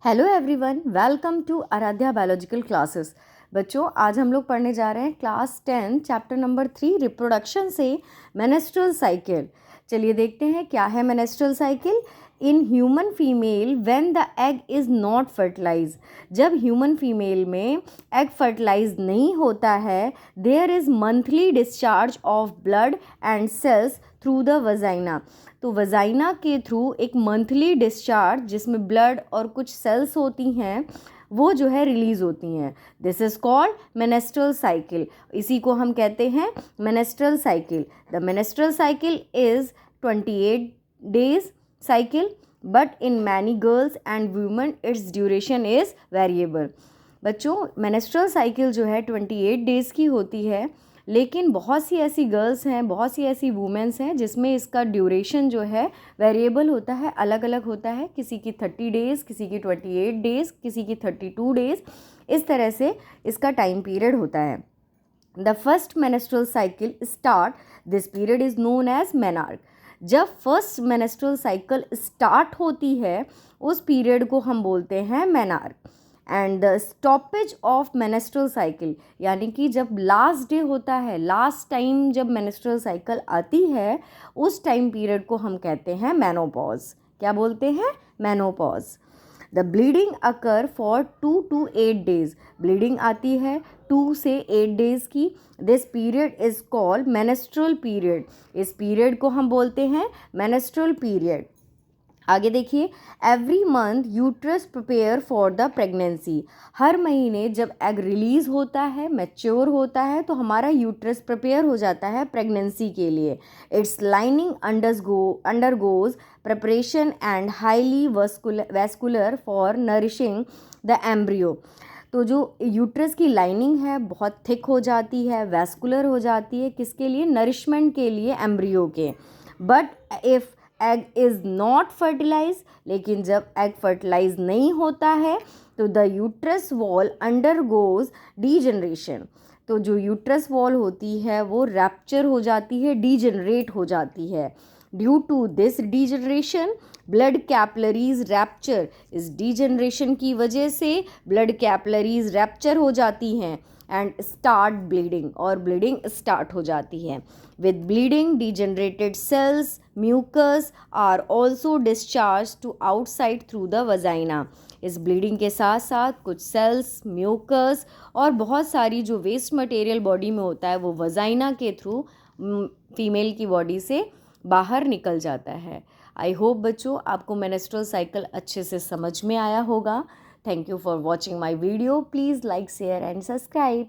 Hello everyone, welcome to Aaradhya biological classes. बच्चों, आज हम लोग पढ़ने जा रहे हैं क्लास 10 चैप्टर नंबर 3 रिप्रोडक्शन से मेनेस्ट्रुअल साइकिल। चलिए देखते हैं क्या है menstrual cycle. In human female when the egg is not fertilise, जब ह्यूमन फीमेल में एग फर्टिलाइज नहीं होता है, there is monthly discharge of blood and cells through the vagina. तो वजाइना के थ्रू एक मंथली डिस्चार्ज जिसमें ब्लड और कुछ सेल्स होती हैं वो जो है रिलीज़ होती हैं। This is called menstrual cycle. इसी को हम कहते हैं menstrual cycle. The menstrual cycle is 28 days cycle, but in many girls and women its duration is variable. बच्चों, मेनेस्ट्रुअल साइकिल जो है 28 डेज़ की होती है, लेकिन बहुत सी ऐसी गर्ल्स हैं, बहुत सी ऐसी वुमेन्स हैं जिसमें इसका ड्यूरेशन जो है वेरिएबल होता है, अलग अलग होता है। किसी की 30 डेज़, किसी की 28 डेज़, किसी की 32 डेज़, इस तरह से इसका टाइम पीरियड होता है। The first menstrual cycle start, this period is known as menarche. जब फर्स्ट मेनेस्ट्रुअल साइकिल स्टार्ट होती है उस पीरियड को हम बोलते हैं menarche. And the stoppage of menstrual cycle, यानी कि जब लास्ट डे होता है, लास्ट टाइम जब मेनेस्ट्रुअल साइकिल आती है, उस टाइम पीरियड को हम कहते हैं मेनोपॉज। क्या बोलते हैं? Menopause. The bleeding occur for 2 to 8 days, bleeding आती है 2 से 8 डेज़ की। This period is called menstrual period. इस पीरियड को हम बोलते हैं मेनेस्ट्रुअल पीरियड। आगे देखिए, every month uterus prepare for the pregnancy. हर महीने जब एग रिलीज़ होता है, मैच्योर होता है, तो हमारा यूट्रस प्रिपेयर हो जाता है प्रेगनेंसी के लिए। It's lining undergoes preparation and highly vascular for nourishing the embryo. तो जो यूट्रस की लाइनिंग है बहुत थिक हो जाती है, वैस्कुलर हो जाती है, किसके लिए? नरिशमेंट के लिए, एम्ब्रियो के। But if egg is not fertilize, लेकिन जब एग फर्टिलाइज नहीं होता है तो the uterus wall undergoes degeneration. तो जो यूट्रस वॉल होती है वो रैप्चर हो जाती है, डीजनरेट हो जाती है। Due to this degeneration blood capillaries rupture, इस डीजनरेशन की वजह से ब्लड कैपलरीज रैप्चर हो जाती हैं एंड स्टार्ट ब्लीडिंग, और ब्लीडिंग स्टार्ट हो जाती है। With bleeding degenerated cells mucus are also discharge to outside through the vagina. इस ब्लीडिंग के साथ साथ कुछ सेल्स, म्यूकस और बहुत सारी जो वेस्ट मटेरियल बॉडी में होता है वो वजाइना के थ्रू फीमेल की बॉडी से बाहर निकल जाता है। आई होप बच्चों आपको मेनेस्ट्रुअल साइकिल अच्छे से समझ में आया होगा। Thank you for watching my video. Please like, share and subscribe.